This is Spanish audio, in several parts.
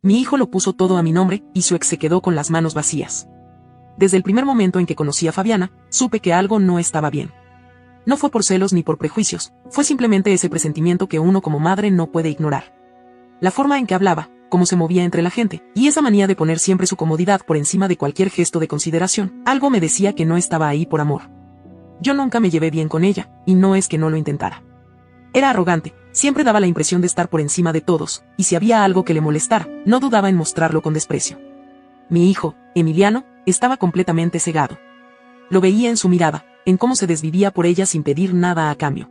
Mi hijo lo puso todo a mi nombre y su ex se quedó con las manos vacías. Desde el primer momento en que conocí a Fabiana, supe que algo no estaba bien. No fue por celos ni por prejuicios, fue simplemente ese presentimiento que uno como madre no puede ignorar. La forma en que hablaba, cómo se movía entre la gente, y esa manía de poner siempre su comodidad por encima de cualquier gesto de consideración, algo me decía que no estaba ahí por amor. Yo nunca me llevé bien con ella, y no es que no lo intentara. Era arrogante, siempre daba la impresión de estar por encima de todos, y si había algo que le molestara, no dudaba en mostrarlo con desprecio. Mi hijo, Emiliano, estaba completamente cegado. Lo veía en su mirada, en cómo se desvivía por ella sin pedir nada a cambio.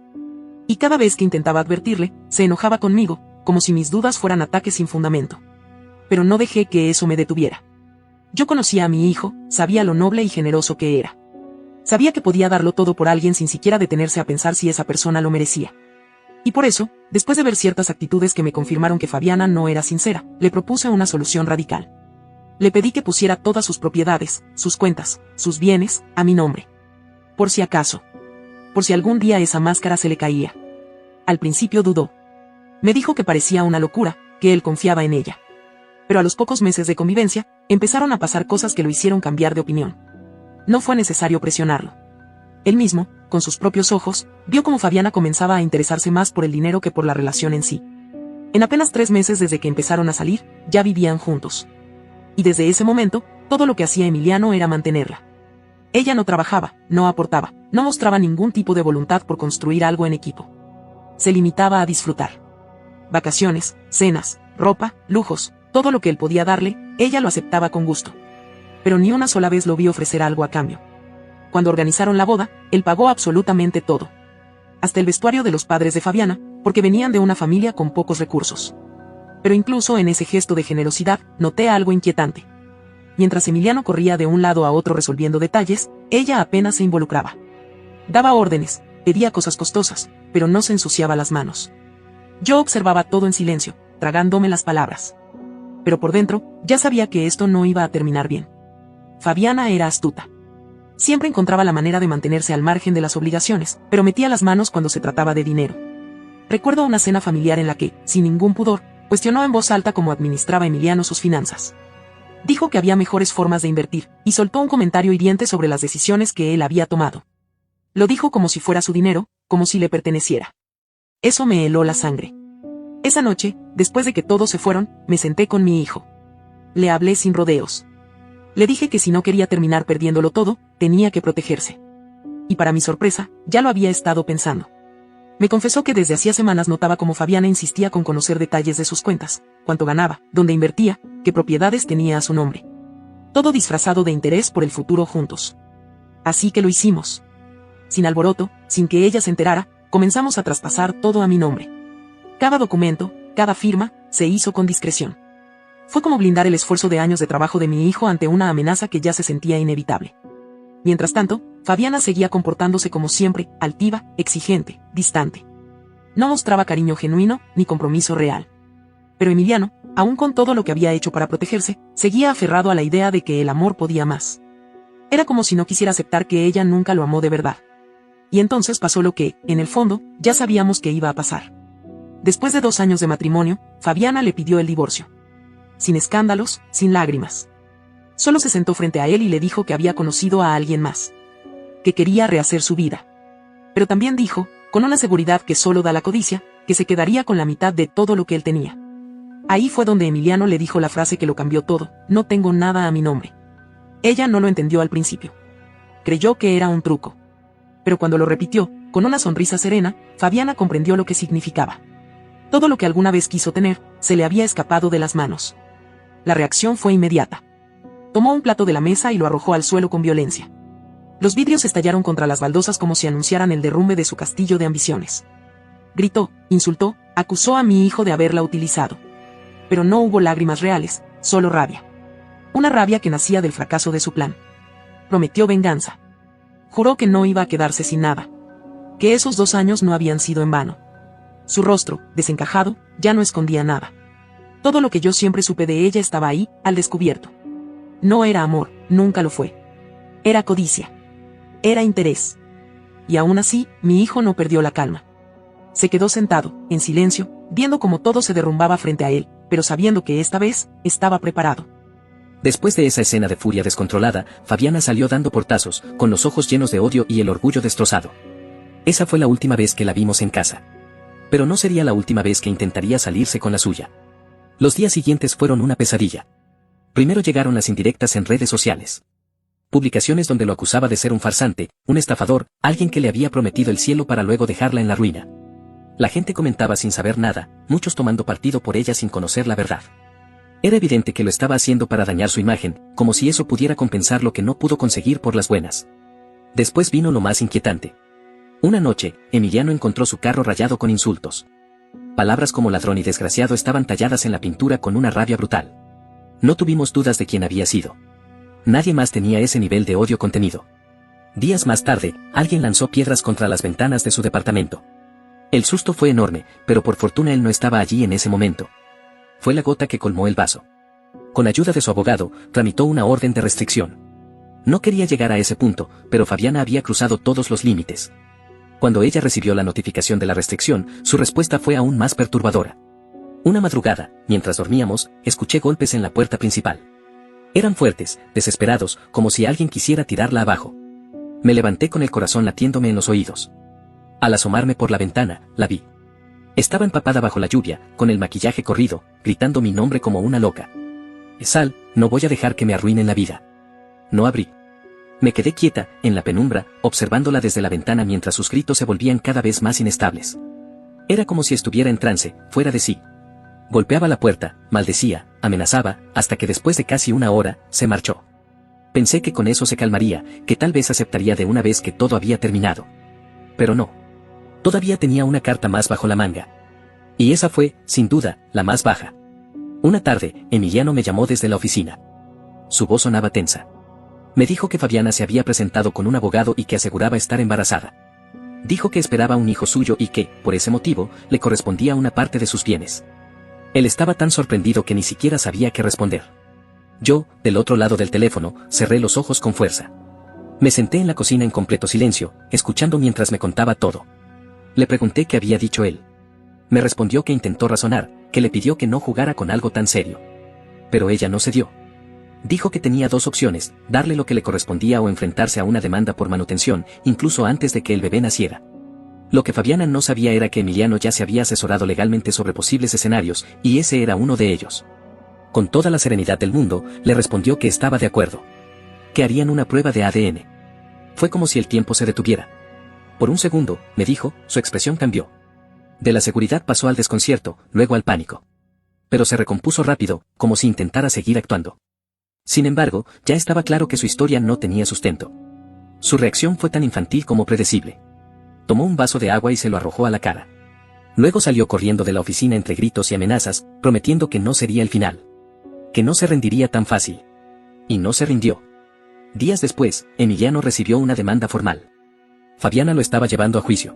Y cada vez que intentaba advertirle, se enojaba conmigo, como si mis dudas fueran ataques sin fundamento. Pero no dejé que eso me detuviera. Yo conocía a mi hijo, sabía lo noble y generoso que era. Sabía que podía darlo todo por alguien sin siquiera detenerse a pensar si esa persona lo merecía. Y por eso, después de ver ciertas actitudes que me confirmaron que Fabiana no era sincera, le propuse una solución radical. Le pedí que pusiera todas sus propiedades, sus cuentas, sus bienes, a mi nombre. Por si acaso. Por si algún día esa máscara se le caía. Al principio dudó. Me dijo que parecía una locura, que él confiaba en ella. Pero a los pocos meses de convivencia, empezaron a pasar cosas que lo hicieron cambiar de opinión. No fue necesario presionarlo. Él mismo, con sus propios ojos, vio cómo Fabiana comenzaba a interesarse más por el dinero que por la relación en sí. En apenas 3 meses desde que empezaron a salir, ya vivían juntos. Y desde ese momento, todo lo que hacía Emiliano era mantenerla. Ella no trabajaba, no aportaba, no mostraba ningún tipo de voluntad por construir algo en equipo. Se limitaba a disfrutar. Vacaciones, cenas, ropa, lujos, todo lo que él podía darle, ella lo aceptaba con gusto. Pero ni una sola vez lo vi ofrecer algo a cambio. Cuando organizaron la boda, él pagó absolutamente todo. Hasta el vestuario de los padres de Fabiana, porque venían de una familia con pocos recursos. Pero incluso en ese gesto de generosidad, noté algo inquietante. Mientras Emiliano corría de un lado a otro resolviendo detalles, ella apenas se involucraba. Daba órdenes, pedía cosas costosas, pero no se ensuciaba las manos. Yo observaba todo en silencio, tragándome las palabras. Pero por dentro, ya sabía que esto no iba a terminar bien. Fabiana era astuta. Siempre encontraba la manera de mantenerse al margen de las obligaciones, pero metía las manos cuando se trataba de dinero. Recuerdo una cena familiar en la que, sin ningún pudor, cuestionó en voz alta cómo administraba Emiliano sus finanzas. Dijo que había mejores formas de invertir, y soltó un comentario hiriente sobre las decisiones que él había tomado. Lo dijo como si fuera su dinero, como si le perteneciera. Eso me heló la sangre. Esa noche, después de que todos se fueron, me senté con mi hijo. Le hablé sin rodeos. Le dije que si no quería terminar perdiéndolo todo, tenía que protegerse. Y para mi sorpresa, ya lo había estado pensando. Me confesó que desde hacía semanas notaba cómo Fabiana insistía con conocer detalles de sus cuentas, cuánto ganaba, dónde invertía, qué propiedades tenía a su nombre. Todo disfrazado de interés por el futuro juntos. Así que lo hicimos. Sin alboroto, sin que ella se enterara, comenzamos a traspasar todo a mi nombre. Cada documento, cada firma, se hizo con discreción. Fue como blindar el esfuerzo de años de trabajo de mi hijo ante una amenaza que ya se sentía inevitable. Mientras tanto, Fabiana seguía comportándose como siempre, altiva, exigente, distante. No mostraba cariño genuino, ni compromiso real. Pero Emiliano, aun con todo lo que había hecho para protegerse, seguía aferrado a la idea de que el amor podía más. Era como si no quisiera aceptar que ella nunca lo amó de verdad. Y entonces pasó lo que, en el fondo, ya sabíamos que iba a pasar. Después de 2 años de matrimonio, Fabiana le pidió el divorcio. Sin escándalos, sin lágrimas. Solo se sentó frente a él y le dijo que había conocido a alguien más. Que quería rehacer su vida. Pero también dijo, con una seguridad que solo da la codicia, que se quedaría con la mitad de todo lo que él tenía. Ahí fue donde Emiliano le dijo la frase que lo cambió todo: no tengo nada a mi nombre. Ella no lo entendió al principio. Creyó que era un truco. Pero cuando lo repitió, con una sonrisa serena, Fabiana comprendió lo que significaba. Todo lo que alguna vez quiso tener, se le había escapado de las manos. La reacción fue inmediata. Tomó un plato de la mesa y lo arrojó al suelo con violencia. Los vidrios estallaron contra las baldosas como si anunciaran el derrumbe de su castillo de ambiciones. Gritó, insultó, acusó a mi hijo de haberla utilizado. Pero no hubo lágrimas reales, solo rabia. Una rabia que nacía del fracaso de su plan. Prometió venganza. Juró que no iba a quedarse sin nada. Que esos 2 años no habían sido en vano. Su rostro, desencajado, ya no escondía nada. Todo lo que yo siempre supe de ella estaba ahí, al descubierto. No era amor, nunca lo fue. Era codicia. Era interés. Y aún así, mi hijo no perdió la calma. Se quedó sentado, en silencio, viendo cómo todo se derrumbaba frente a él, pero sabiendo que esta vez, estaba preparado. Después de esa escena de furia descontrolada, Fabiana salió dando portazos, con los ojos llenos de odio y el orgullo destrozado. Esa fue la última vez que la vimos en casa. Pero no sería la última vez que intentaría salirse con la suya. Los días siguientes fueron una pesadilla. Primero llegaron las indirectas en redes sociales. Publicaciones donde lo acusaba de ser un farsante, un estafador, alguien que le había prometido el cielo para luego dejarla en la ruina. La gente comentaba sin saber nada, muchos tomando partido por ella sin conocer la verdad. Era evidente que lo estaba haciendo para dañar su imagen, como si eso pudiera compensar lo que no pudo conseguir por las buenas. Después vino lo más inquietante. Una noche, Emiliano encontró su carro rayado con insultos. Palabras como ladrón y desgraciado estaban talladas en la pintura con una rabia brutal. No tuvimos dudas de quién había sido. Nadie más tenía ese nivel de odio contenido. Días más tarde, alguien lanzó piedras contra las ventanas de su departamento. El susto fue enorme, pero por fortuna él no estaba allí en ese momento. Fue la gota que colmó el vaso. Con ayuda de su abogado, tramitó una orden de restricción. No quería llegar a ese punto, pero Fabiana había cruzado todos los límites. Cuando ella recibió la notificación de la restricción, su respuesta fue aún más perturbadora. Una madrugada, mientras dormíamos, escuché golpes en la puerta principal. Eran fuertes, desesperados, como si alguien quisiera tirarla abajo. Me levanté con el corazón latiéndome en los oídos. Al asomarme por la ventana, la vi. Estaba empapada bajo la lluvia, con el maquillaje corrido, gritando mi nombre como una loca. Sal, no voy a dejar que me arruinen la vida. No abrí. Me quedé quieta, en la penumbra, observándola desde la ventana mientras sus gritos se volvían cada vez más inestables. Era como si estuviera en trance, fuera de sí. Golpeaba la puerta, maldecía, amenazaba, hasta que después de casi una hora, se marchó. Pensé que con eso se calmaría, que tal vez aceptaría de una vez que todo había terminado. Pero no. Todavía tenía una carta más bajo la manga. Y esa fue, sin duda, la más baja. Una tarde, Emiliano me llamó desde la oficina. Su voz sonaba tensa. Me dijo que Fabiana se había presentado con un abogado y que aseguraba estar embarazada. Dijo que esperaba un hijo suyo y que, por ese motivo, le correspondía una parte de sus bienes. Él estaba tan sorprendido que ni siquiera sabía qué responder. Yo, del otro lado del teléfono, cerré los ojos con fuerza. Me senté en la cocina en completo silencio, escuchando mientras me contaba todo. Le pregunté qué había dicho él. Me respondió que intentó razonar, que le pidió que no jugara con algo tan serio. Pero ella no cedió. Dijo que tenía dos opciones, darle lo que le correspondía o enfrentarse a una demanda por manutención, incluso antes de que el bebé naciera. Lo que Fabiana no sabía era que Emiliano ya se había asesorado legalmente sobre posibles escenarios, y ese era uno de ellos. Con toda la serenidad del mundo, le respondió que estaba de acuerdo. Que harían una prueba de ADN. Fue como si el tiempo se detuviera. Por un segundo, me dijo, su expresión cambió. De la seguridad pasó al desconcierto, luego al pánico. Pero se recompuso rápido, como si intentara seguir actuando. Sin embargo, ya estaba claro que su historia no tenía sustento. Su reacción fue tan infantil como predecible. Tomó un vaso de agua y se lo arrojó a la cara. Luego salió corriendo de la oficina entre gritos y amenazas, prometiendo que no sería el final. Que no se rendiría tan fácil. Y no se rindió. Días después, Emiliano recibió una demanda formal. Fabiana lo estaba llevando a juicio.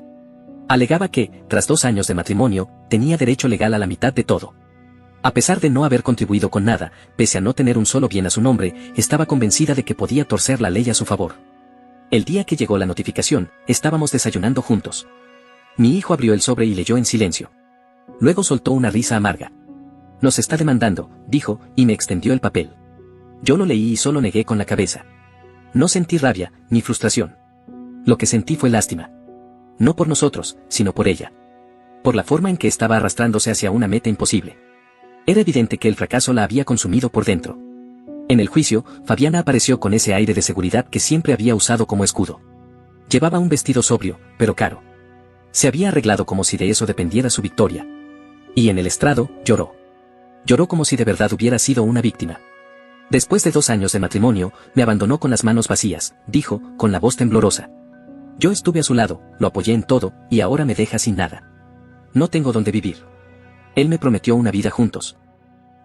Alegaba que, tras 2 años de matrimonio, tenía derecho legal a la mitad de todo. A pesar de no haber contribuido con nada, pese a no tener un solo bien a su nombre, estaba convencida de que podía torcer la ley a su favor. El día que llegó la notificación, estábamos desayunando juntos. Mi hijo abrió el sobre y leyó en silencio. Luego soltó una risa amarga. Nos está demandando, dijo, y me extendió el papel. Yo lo leí y solo negué con la cabeza. No sentí rabia, ni frustración. Lo que sentí fue lástima. No por nosotros, sino por ella. Por la forma en que estaba arrastrándose hacia una meta imposible. Era evidente que el fracaso la había consumido por dentro. En el juicio, Fabiana apareció con ese aire de seguridad que siempre había usado como escudo. Llevaba un vestido sobrio, pero caro. Se había arreglado como si de eso dependiera su victoria. Y en el estrado, lloró. Lloró como si de verdad hubiera sido una víctima. Después de 2 años de matrimonio, me abandonó con las manos vacías, dijo, con la voz temblorosa. Yo estuve a su lado, lo apoyé en todo, y ahora me deja sin nada. No tengo dónde vivir. Él me prometió una vida juntos.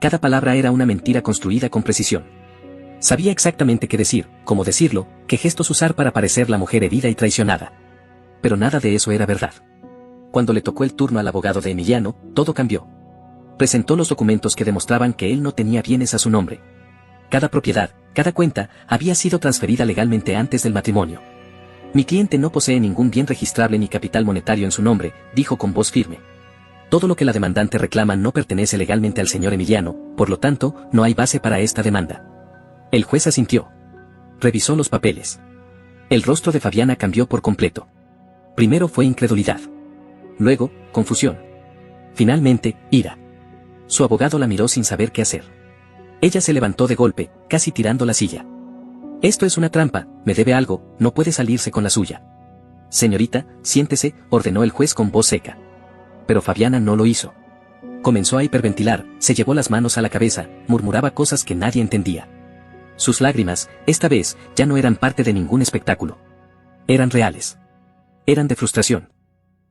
Cada palabra era una mentira construida con precisión. Sabía exactamente qué decir, cómo decirlo, qué gestos usar para parecer la mujer herida y traicionada. Pero nada de eso era verdad. Cuando le tocó el turno al abogado de Emiliano, todo cambió. Presentó los documentos que demostraban que él no tenía bienes a su nombre. Cada propiedad, cada cuenta, había sido transferida legalmente antes del matrimonio. Mi cliente no posee ningún bien registrable ni capital monetario en su nombre, dijo con voz firme. Todo lo que la demandante reclama no pertenece legalmente al señor Emiliano, por lo tanto, no hay base para esta demanda. El juez asintió. Revisó los papeles. El rostro de Fabiana cambió por completo. Primero fue incredulidad. Luego, confusión. Finalmente, ira. Su abogado la miró sin saber qué hacer. Ella se levantó de golpe, casi tirando la silla. Esto es una trampa, me debe algo, no puede salirse con la suya. Señorita, siéntese, ordenó el juez con voz seca. Pero Fabiana no lo hizo. Comenzó a hiperventilar, se llevó las manos a la cabeza, murmuraba cosas que nadie entendía. Sus lágrimas, esta vez, ya no eran parte de ningún espectáculo. Eran reales. Eran de frustración.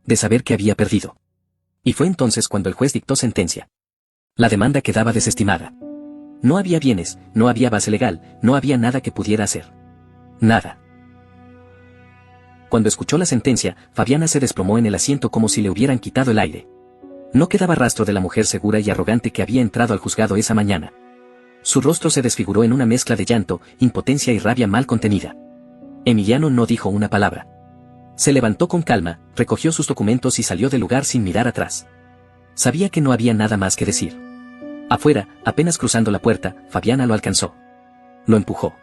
De saber que había perdido. Y fue entonces cuando el juez dictó sentencia. La demanda quedaba desestimada. No había bienes, no había base legal, no había nada que pudiera hacer. Nada. Cuando escuchó la sentencia, Fabiana se desplomó en el asiento como si le hubieran quitado el aire. No quedaba rastro de la mujer segura y arrogante que había entrado al juzgado esa mañana. Su rostro se desfiguró en una mezcla de llanto, impotencia y rabia mal contenida. Emiliano no dijo una palabra. Se levantó con calma, recogió sus documentos y salió del lugar sin mirar atrás. Sabía que no había nada más que decir. Afuera, apenas cruzando la puerta, Fabiana lo alcanzó. Lo empujó.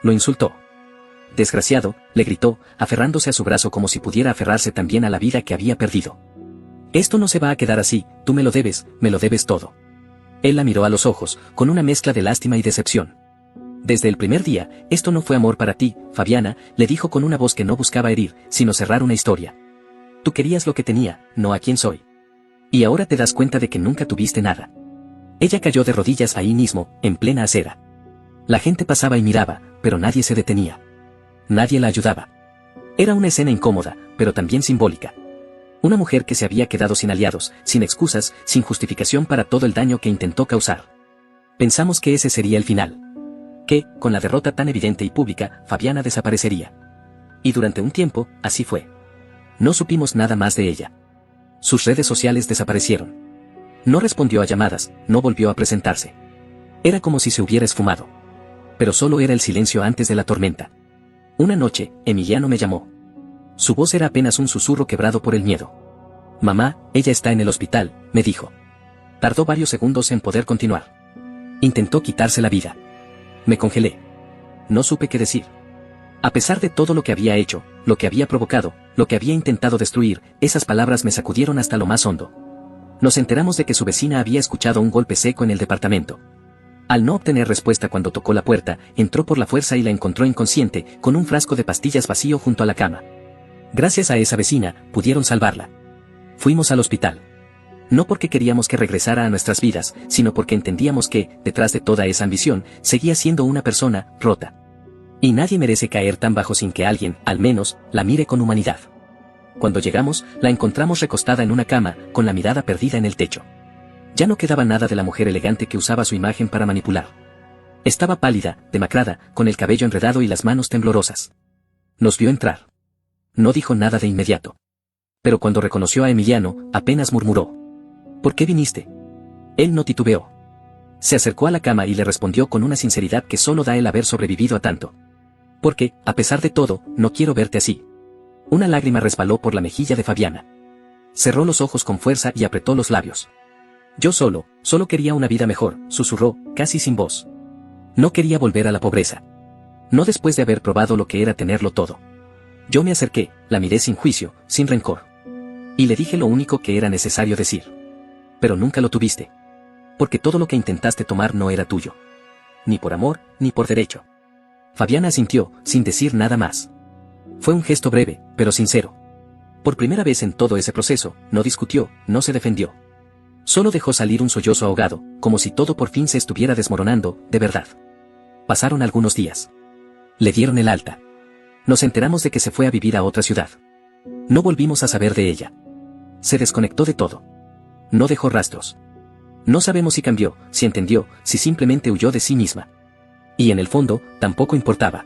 Lo insultó. Desgraciado, le gritó, aferrándose a su brazo como si pudiera aferrarse también a la vida que había perdido. Esto no se va a quedar así, tú me lo debes todo. Él la miró a los ojos, con una mezcla de lástima y decepción. Desde el primer día, esto no fue amor para ti, Fabiana, le dijo con una voz que no buscaba herir, sino cerrar una historia. Tú querías lo que tenía, no a quien soy. Y ahora te das cuenta de que nunca tuviste nada. Ella cayó de rodillas ahí mismo, en plena acera. La gente pasaba y miraba, pero nadie se detenía. Nadie la ayudaba. Era una escena incómoda, pero también simbólica. Una mujer que se había quedado sin aliados, sin excusas, sin justificación para todo el daño que intentó causar. Pensamos que ese sería el final. Que, con la derrota tan evidente y pública, Fabiana desaparecería. Y durante un tiempo, así fue. No supimos nada más de ella. Sus redes sociales desaparecieron. No respondió a llamadas, no volvió a presentarse. Era como si se hubiera esfumado. Pero solo era el silencio antes de la tormenta. Una noche, Emiliano me llamó. Su voz era apenas un susurro quebrado por el miedo. Mamá, ella está en el hospital, me dijo. Tardó varios segundos en poder continuar. Intentó quitarse la vida. Me congelé. No supe qué decir. A pesar de todo lo que había hecho, lo que había provocado, lo que había intentado destruir, esas palabras me sacudieron hasta lo más hondo. Nos enteramos de que su vecina había escuchado un golpe seco en el departamento. Al no obtener respuesta cuando tocó la puerta, entró por la fuerza y la encontró inconsciente, con un frasco de pastillas vacío junto a la cama. Gracias a esa vecina, pudieron salvarla. Fuimos al hospital. No porque queríamos que regresara a nuestras vidas, sino porque entendíamos que, detrás de toda esa ambición, seguía siendo una persona rota. Y nadie merece caer tan bajo sin que alguien, al menos, la mire con humanidad. Cuando llegamos, la encontramos recostada en una cama, con la mirada perdida en el techo. Ya no quedaba nada de la mujer elegante que usaba su imagen para manipular. Estaba pálida, demacrada, con el cabello enredado y las manos temblorosas. Nos vio entrar. No dijo nada de inmediato. Pero cuando reconoció a Emiliano, apenas murmuró. ¿Por qué viniste? Él no titubeó. Se acercó a la cama y le respondió con una sinceridad que solo da el haber sobrevivido a tanto. Porque, a pesar de todo, no quiero verte así. Una lágrima resbaló por la mejilla de Fabiana. Cerró los ojos con fuerza y apretó los labios. Yo solo quería una vida mejor, susurró, casi sin voz. No quería volver a la pobreza. No después de haber probado lo que era tenerlo todo. Yo me acerqué, la miré sin juicio, sin rencor. Y le dije lo único que era necesario decir. Pero nunca lo tuviste. Porque todo lo que intentaste tomar no era tuyo. Ni por amor, ni por derecho. Fabiana asintió, sin decir nada más. Fue un gesto breve, pero sincero. Por primera vez en todo ese proceso, no discutió, no se defendió. Solo dejó salir un sollozo ahogado, como si todo por fin se estuviera desmoronando, de verdad. Pasaron algunos días. Le dieron el alta. Nos enteramos de que se fue a vivir a otra ciudad. No volvimos a saber de ella. Se desconectó de todo. No dejó rastros. No sabemos si cambió, si entendió, si simplemente huyó de sí misma. Y en el fondo, tampoco importaba.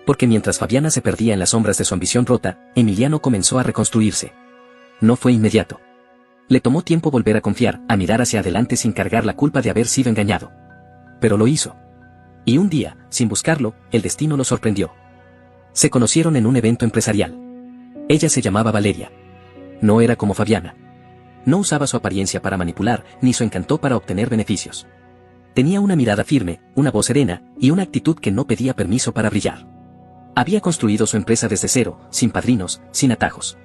Porque mientras Fabiana se perdía en las sombras de su ambición rota, Emiliano comenzó a reconstruirse. No fue inmediato. Le tomó tiempo volver a confiar, a mirar hacia adelante sin cargar la culpa de haber sido engañado. Pero lo hizo. Y un día, sin buscarlo, el destino lo sorprendió. Se conocieron en un evento empresarial. Ella se llamaba Valeria. No era como Fabiana. No usaba su apariencia para manipular, ni su encanto para obtener beneficios. Tenía una mirada firme, una voz serena, y una actitud que no pedía permiso para brillar. Había construido su empresa desde cero, sin padrinos, sin atajos.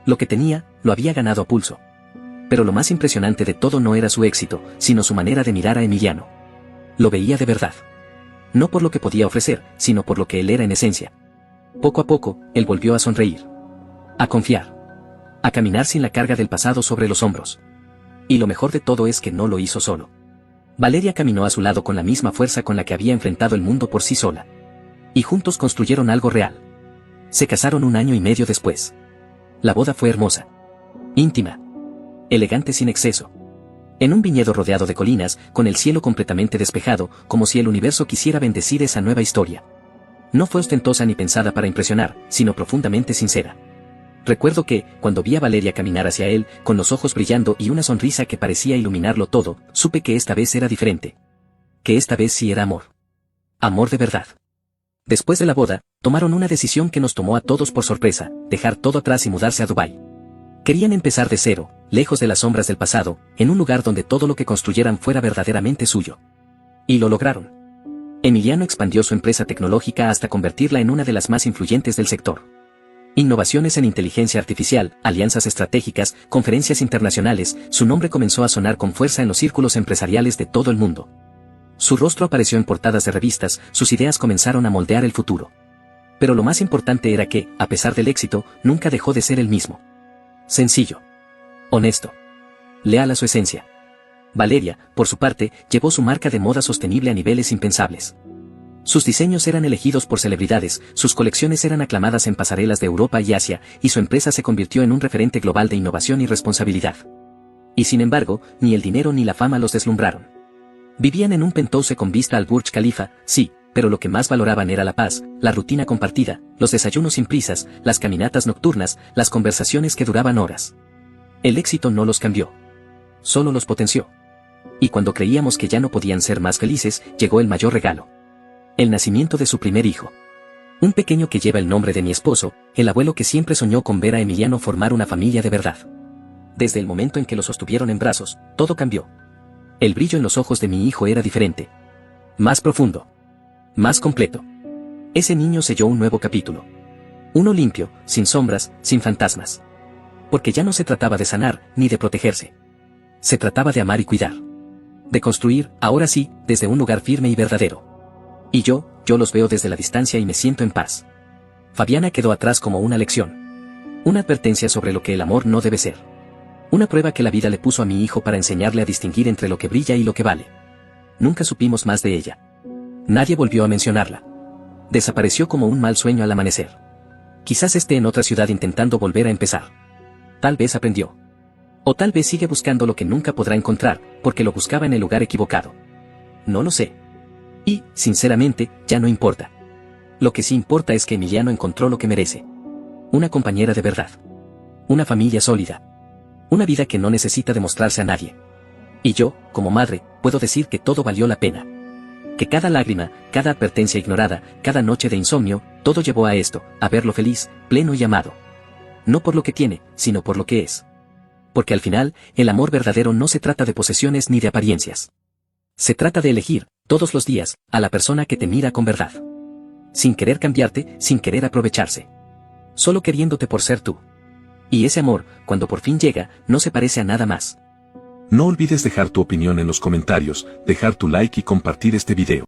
Lo que tenía, lo había ganado a pulso. Pero lo más impresionante de todo no era su éxito, sino su manera de mirar a Emiliano. Lo veía de verdad. No por lo que podía ofrecer, sino por lo que él era en esencia. Poco a poco, él volvió a sonreír. A confiar. A caminar sin la carga del pasado sobre los hombros. Y lo mejor de todo es que no lo hizo solo. Valeria caminó a su lado con la misma fuerza con la que había enfrentado el mundo por sí sola. Y juntos construyeron algo real. Se casaron 1 año y medio después. La boda fue hermosa. Íntima. Elegante sin exceso. En un viñedo rodeado de colinas, con el cielo completamente despejado, como si el universo quisiera bendecir esa nueva historia. No fue ostentosa ni pensada para impresionar, sino profundamente sincera. Recuerdo que, cuando vi a Valeria caminar hacia él, con los ojos brillando y una sonrisa que parecía iluminarlo todo, supe que esta vez era diferente. Que esta vez sí era amor. Amor de verdad. Después de la boda, tomaron una decisión que nos tomó a todos por sorpresa, dejar todo atrás y mudarse a Dubái. Querían empezar de cero, lejos de las sombras del pasado, en un lugar donde todo lo que construyeran fuera verdaderamente suyo. Y lo lograron. Emiliano expandió su empresa tecnológica hasta convertirla en una de las más influyentes del sector. Innovaciones en inteligencia artificial, alianzas estratégicas, conferencias internacionales, su nombre comenzó a sonar con fuerza en los círculos empresariales de todo el mundo. Su rostro apareció en portadas de revistas, sus ideas comenzaron a moldear el futuro. Pero lo más importante era que, a pesar del éxito, nunca dejó de ser el mismo. Sencillo. Honesto. Leal a su esencia. Valeria, por su parte, llevó su marca de moda sostenible a niveles impensables. Sus diseños eran elegidos por celebridades, sus colecciones eran aclamadas en pasarelas de Europa y Asia, y su empresa se convirtió en un referente global de innovación y responsabilidad. Y sin embargo, ni el dinero ni la fama los deslumbraron. Vivían en un penthouse con vista al Burj Khalifa, sí, pero lo que más valoraban era la paz, la rutina compartida, los desayunos sin prisas, las caminatas nocturnas, las conversaciones que duraban horas. El éxito no los cambió. Solo los potenció. Y cuando creíamos que ya no podían ser más felices, llegó el mayor regalo. El nacimiento de su primer hijo. Un pequeño que lleva el nombre de mi esposo, el abuelo que siempre soñó con ver a Emiliano formar una familia de verdad. Desde el momento en que lo sostuvieron en brazos, todo cambió. El brillo en los ojos de mi hijo era diferente. Más profundo. Más completo. Ese niño selló un nuevo capítulo. Uno limpio, sin sombras, sin fantasmas. Porque ya no se trataba de sanar, ni de protegerse. Se trataba de amar y cuidar. De construir, ahora sí, desde un lugar firme y verdadero. Y yo los veo desde la distancia y me siento en paz. Fabiana quedó atrás como una lección. Una advertencia sobre lo que el amor no debe ser. Una prueba que la vida le puso a mi hijo para enseñarle a distinguir entre lo que brilla y lo que vale. Nunca supimos más de ella. Nadie volvió a mencionarla. Desapareció como un mal sueño al amanecer. Quizás esté en otra ciudad intentando volver a empezar. Tal vez aprendió. O tal vez sigue buscando lo que nunca podrá encontrar, porque lo buscaba en el lugar equivocado. No lo sé. Y, sinceramente, ya no importa. Lo que sí importa es que Emiliano encontró lo que merece. Una compañera de verdad. Una familia sólida. Una vida que no necesita demostrarse a nadie. Y yo, como madre, puedo decir que todo valió la pena. Que cada lágrima, cada advertencia ignorada, cada noche de insomnio, todo llevó a esto, a verlo feliz, pleno y amado. No por lo que tiene, sino por lo que es. Porque al final, el amor verdadero no se trata de posesiones ni de apariencias. Se trata de elegir, todos los días, a la persona que te mira con verdad. Sin querer cambiarte, sin querer aprovecharse. Solo queriéndote por ser tú. Y ese amor, cuando por fin llega, no se parece a nada más. No olvides dejar tu opinión en los comentarios, dejar tu like y compartir este video.